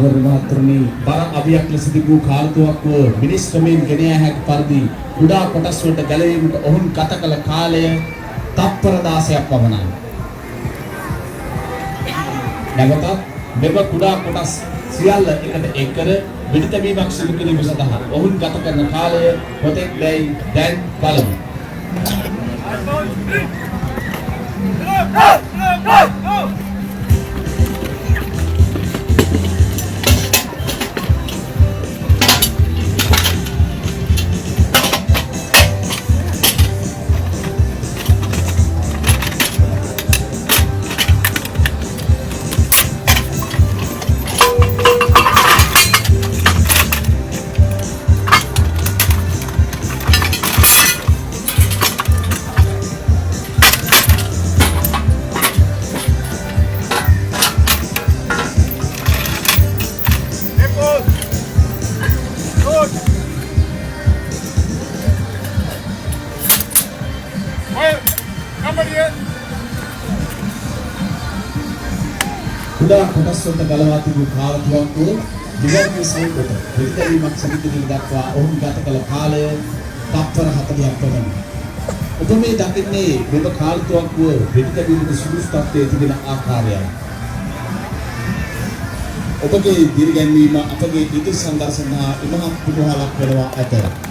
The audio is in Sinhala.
වරමාත්‍රණී බර අවියක් ලෙස තිබූ කාර්තුවක්ව මිනිස් ශ්‍රමයෙන් ගෙන යා හැකි පරිදි කුඩා කොටස් වලට ගැලවීමට ඔවුන් ගත කළ කාලය තත්පර 16ක් පමණයි. නැවතත් මෙම කුඩා කොටස් සියල්ල එකට එක් කර විනිතවීමක් සිදු කිරීම සඳහා ඔවුන් ගත කරන කාලය කොතෙක් දැයි දැන් බලමු. කුඩා කොටස් වලට ගලවා තිබූ කාර්තුවක්ව දිගට සහිතව විනිතවීමක් සිදු කිරීම දක්වා ඔවුන් ගත කළ කාලය තත්පර 40ක් පමණයි. ඔබ මේ දකින්නේ මෙම කාර්තුවක්ව විනිතවීමට සුදුසු තත්ත්වයේ තිබෙන ආකාරයයි. ඔබගේ දිරිගැන්වීම අපගේ ඉදිරි සංදර්ශන හා ඉමහත් කුතුහලයක් වෙනවා ඇත.